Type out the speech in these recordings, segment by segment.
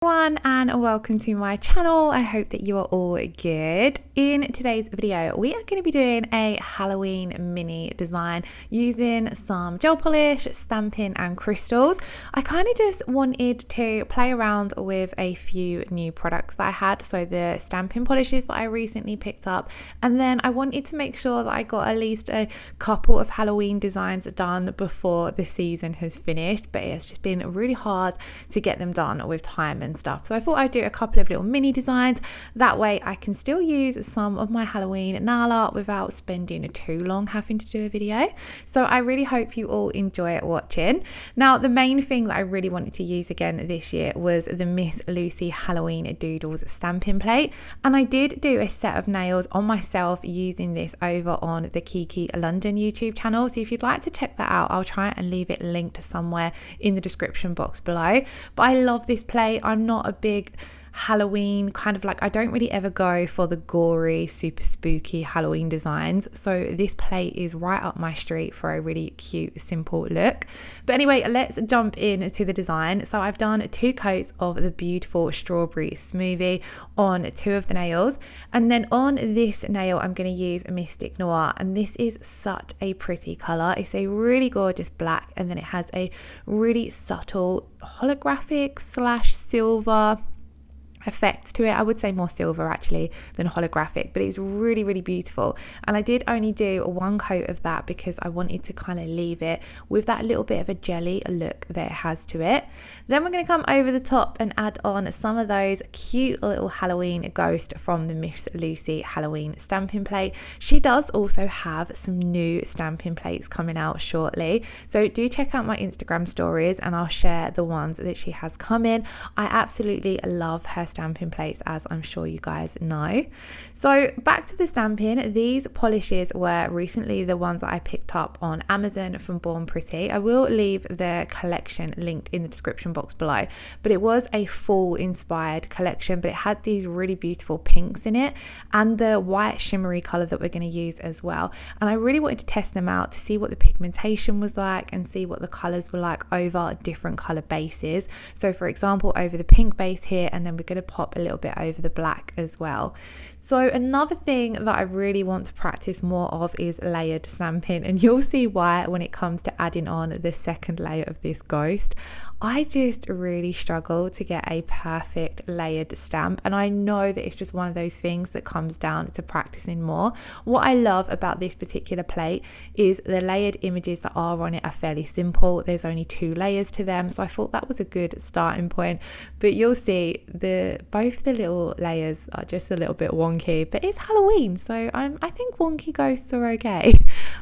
Everyone, and welcome to my channel. I hope that you are all good. In today's video we are going to be doing a Halloween mini design using some gel polish, stamping and crystals. I kind of just wanted to play around with a few new products that I had, so the stamping polishes that I recently picked up, and then I wanted to make sure that I got at least a couple of Halloween designs done before the season has finished, but it's just been really hard to get them done with time and stuff. So I thought I'd do a couple of little mini designs, that way I can still use some of my Halloween nail art without spending too long having to do a video. So I really hope you all enjoy watching. Now the main thing that I really wanted to use again this year was the Miss Lucy Halloween Doodles stamping plate, and I did do a set of nails on myself using this over on the Kiki London YouTube channel, so if you'd like to check that out I'll try and leave it linked somewhere in the description box below. But I love this plate. I'm not a big Halloween kind of I don't really ever go for the gory, super spooky Halloween designs, so this plate is right up my street for a really cute, simple look. But anyway, let's jump into the design. So I've done 2 coats of the beautiful strawberry smoothie on 2 of the nails, and then on this nail I'm going to use a Mystic Noir, and this is such a pretty color. It's a really gorgeous black, and then it has a really subtle holographic / silver effect to it. I would say more silver actually than holographic, but it's really, really beautiful. And I did only do 1 coat of that because I wanted to kind of leave it with that little bit of a jelly look that it has to it. Then we're going to come over the top and add on some of those cute little Halloween ghosts from the Miss Lucy Halloween stamping plate. She does also have some new stamping plates coming out shortly, so do check out my Instagram stories and I'll share the ones that she has come in. I absolutely love her stamping plates, as I'm sure you guys know. So back to the stamping, these polishes were recently the ones that I picked up on Amazon from Born Pretty. I will leave the collection linked in the description box below, but it was a fall inspired collection, but it had these really beautiful pinks in it and the white shimmery color that we're going to use as well. And I really wanted to test them out to see what the pigmentation was like and see what the colors were like over different color bases. So for example, over the pink base here, and then we're going to pop a little bit over the black as well. So another thing that I really want to practice more of is layered stamping, and you'll see why when it comes to adding on the second layer of this ghost. I just really struggle to get a perfect layered stamp, and I know that it's just one of those things that comes down to practicing more. What I love about this particular plate is the layered images that are on it are fairly simple. There's only 2 layers to them, so I thought that was a good starting point. But you'll see both the little layers are just a little bit wonky, but it's Halloween, so I think wonky ghosts are okay.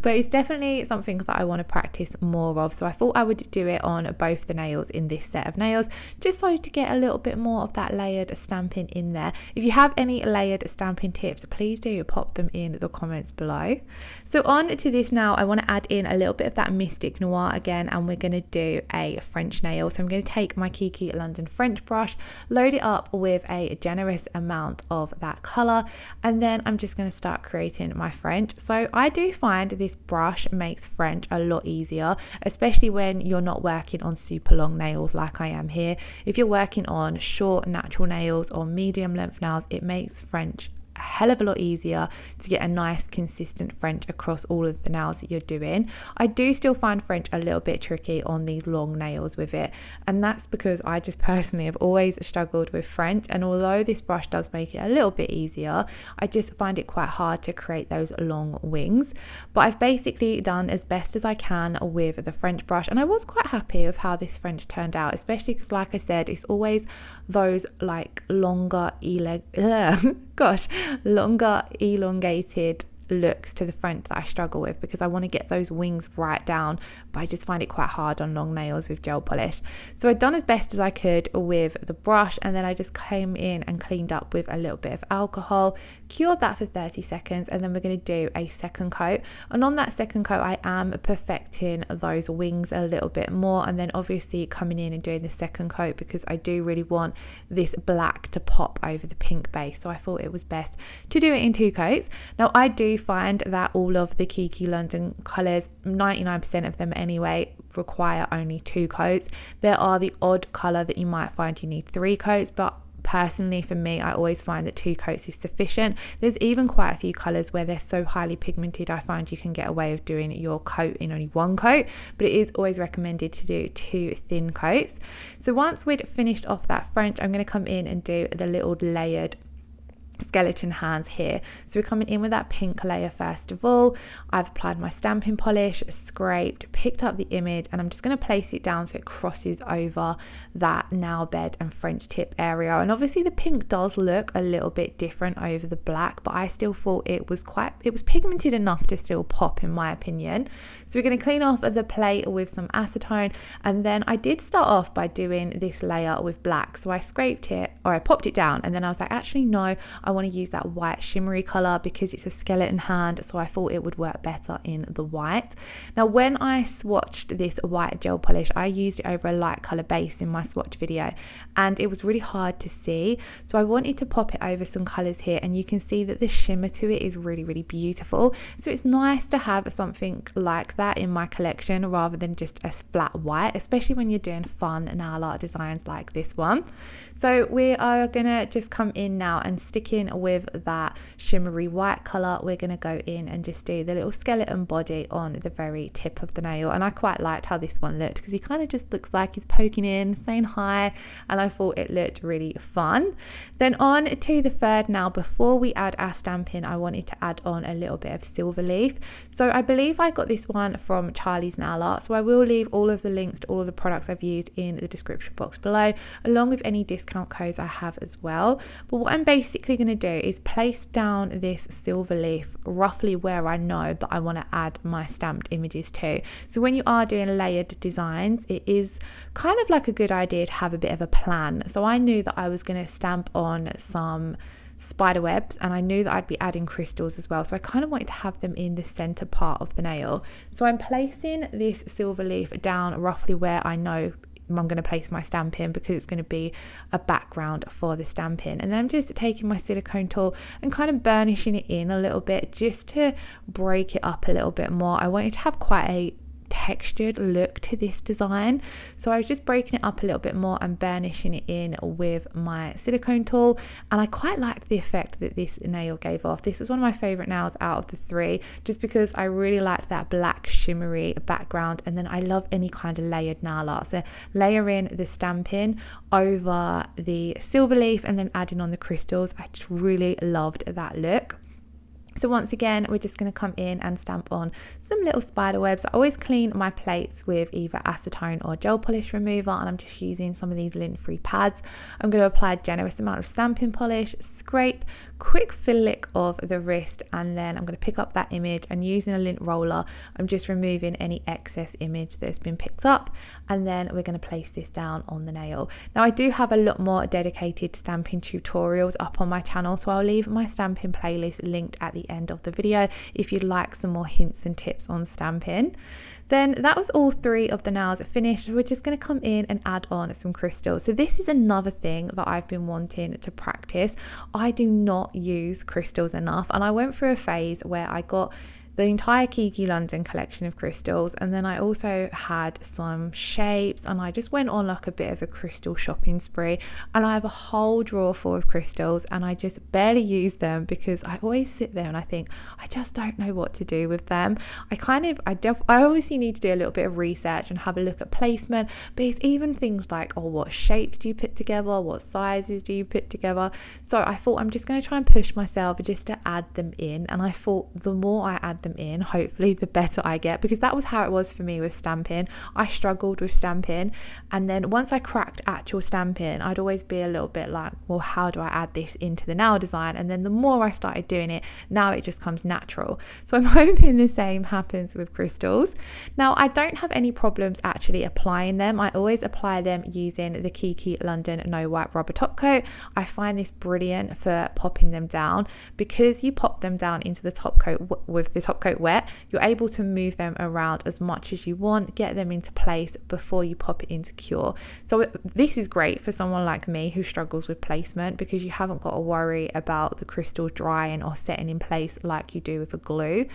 But it's definitely something that I want to practice more of, so I thought I would do it on both the nails in this set of nails, just so to get a little bit more of that layered stamping in there. If you have any layered stamping tips, please do pop them in the comments below. So on to this now, I want to add in a little bit of that Mystic Noir again, and we're going to do a French nail. So I'm going to take my Kiki London French brush, load it up with a generous amount of that color, and then I'm just going to start creating my French. So I do find this brush makes French a lot easier, especially when you're not working on super long nails like I am here. If you're working on short natural nails or medium length nails, it makes French a hell of a lot easier to get a nice consistent French across all of the nails that you're doing. I do still find French a little bit tricky on these long nails with it, and that's because I just personally have always struggled with French, and although this brush does make it a little bit easier, I just find it quite hard to create those long wings. But I've basically done as best as I can with the French brush, and I was quite happy with how this French turned out, especially because like I said, it's always those longer longer elongated looks to the French that I struggle with, because I want to get those wings right down, but I just find it quite hard on long nails with gel polish. So I'd done as best as I could with the brush, and then I just came in and cleaned up with a little bit of alcohol, cured that for 30 seconds, and then we're going to do a second coat. And on that second coat I am perfecting those wings a little bit more, and then obviously coming in and doing the second coat because I do really want this black to pop over the pink base, so I thought it was best to do it in 2 coats. Now I do do find that all of the Kiki London colours, 99% of them anyway, require only 2 coats. There are the odd colour that you might find you need 3 coats, but personally for me, I always find that 2 coats is sufficient. There's even quite a few colours where they're so highly pigmented, I find you can get away with doing your coat in only 1 coat, but it is always recommended to do 2 thin coats. So once we'd finished off that French, I'm going to come in and do the little layered skeleton hands here. So we're coming in with that pink layer first of all. I've applied my stamping polish, scraped, picked up the image, and I'm just going to place it down so it crosses over that nail bed and French tip area. And obviously the pink does look a little bit different over the black, but I still thought it was pigmented enough to still pop in my opinion. So we're going to clean off the plate with some acetone, and then I did start off by doing this layer with black. So I scraped it, or I popped it down, and then I was like, actually no, I want to use that white shimmery color because it's a skeleton hand, so I thought it would work better in the white. Now when I swatched this white gel polish, I used it over a light color base in my swatch video, and it was really hard to see, so I wanted to pop it over some colors here, and you can see that the shimmer to it is really, really beautiful. So it's nice to have something like that in my collection rather than just a flat white, especially when you're doing fun nail art designs like this one. So we are gonna just come in now and stick in with that shimmery white color. We're going to go in and just do the little skeleton body on the very tip of the nail, and I quite liked how this one looked because he kind of just looks like he's poking in, saying hi, and I thought it looked really fun. Then on to the third nail. Before we add our stamping, I wanted to add on a little bit of silver leaf. So I believe I got this one from Charlie's Nail Art, so I will leave all of the links to all of the products I've used in the description box below, along with any discount codes I have as well. But what I'm basically going to do is place down this silver leaf roughly where I know that I want to add my stamped images to. So when you are doing layered designs, it is kind of like a good idea to have a bit of a plan. So I knew that I was going to stamp on some spider webs, and I knew that I'd be adding crystals as well, so I kind of wanted to have them in the center part of the nail. So I'm placing this silver leaf down roughly where I know I'm going to place my stamping, because it's going to be a background for the stamping. And then I'm just taking my silicone tool and kind of burnishing it in a little bit just to break it up a little bit more. I wanted to have quite a textured look to this design, so I was just breaking it up a little bit more and burnishing it in with my silicone tool, and I quite liked the effect that this nail gave off. This was one of my favorite nails out of the 3, just because I really liked that black shimmery background, and then I love any kind of layered nail art, so layering the stamping over the silver leaf and then adding on the crystals, I just really loved that look. So once again, we're just going to come in and stamp on some little spider webs. I always clean my plates with either acetone or gel polish remover, and I'm just using some of these lint-free pads. I'm going to apply a generous amount of stamping polish, scrape, quick flick of the wrist, and then I'm going to pick up that image, and using a lint roller, I'm just removing any excess image that's been picked up, and then we're going to place this down on the nail. Now I do have a lot more dedicated stamping tutorials up on my channel, so I'll leave my stamping playlist linked at the end of the video if you'd like some more hints and tips on stamping. Then that was all 3 of the nails finished. We're just going to come in and add on some crystals. So this is another thing that I've been wanting to practice. I do not use crystals enough, and I went through a phase where I got the entire Kiki London collection of crystals, and then I also had some shapes, and I just went on like a bit of a crystal shopping spree, and I have a whole drawer full of crystals, and I just barely use them because I always sit there and I think I just don't know what to do with them. I obviously need to do a little bit of research and have a look at placement, but it's even things like, oh, what shapes do you put together, what sizes do you put together? So I thought I'm just going to try and push myself just to add them in, and I thought the more I add them in, hopefully the better I get, because that was how it was for me with stamping. I struggled with stamping, and then once I cracked actual stamping, I'd always be a little bit like, well, how do I add this into the nail design? And then the more I started doing it, now it just comes natural. So I'm hoping the same happens with crystals. Now I don't have any problems actually applying them. I always apply them using the Kiki London No Wipe Rubber Top Coat. I find this brilliant for popping them down, because you pop them down into the top coat with the top top coat wet, you're able to move them around as much as you want, get them into place before you pop it into cure. So this is great for someone like me who struggles with placement, because you haven't got to worry about the crystal drying or setting in place like you do with a glue.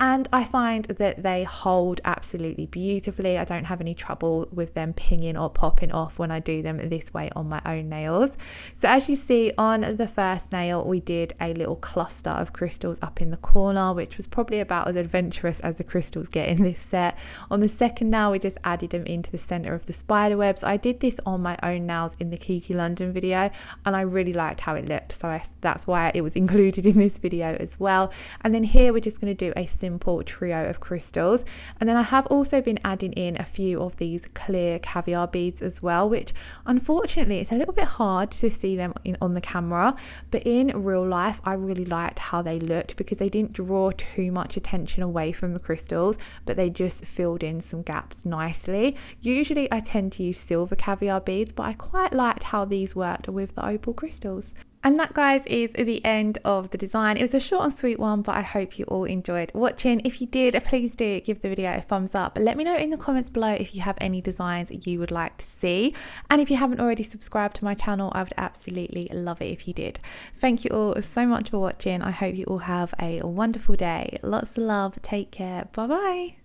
And I find that they hold absolutely beautifully. I don't have any trouble with them pinging or popping off when I do them this way on my own nails. So as you see on the first nail, we did a little cluster of crystals up in the corner, which was probably about as adventurous as the crystals get in this set. On the second nail, we just added them into the center of the spider webs. I did this on my own nails in the Kiki London video, and I really liked how it looked. So that's why it was included in this video as well. And then here we're just going to do a simple trio of crystals, and then I have also been adding in a few of these clear caviar beads as well, which unfortunately it's a little bit hard to see them on the camera, but in real life I really liked how they looked, because they didn't draw too much attention away from the crystals, but they just filled in some gaps nicely. Usually I tend to use silver caviar beads, but I quite liked how these worked with the opal crystals. And that, guys, is the end of the design. It was a short and sweet one, but I hope you all enjoyed watching. If you did, please do give the video a thumbs up. Let me know in the comments below if you have any designs you would like to see. And if you haven't already subscribed to my channel, I would absolutely love it if you did. Thank you all so much for watching. I hope you all have a wonderful day. Lots of love. Take care. Bye bye.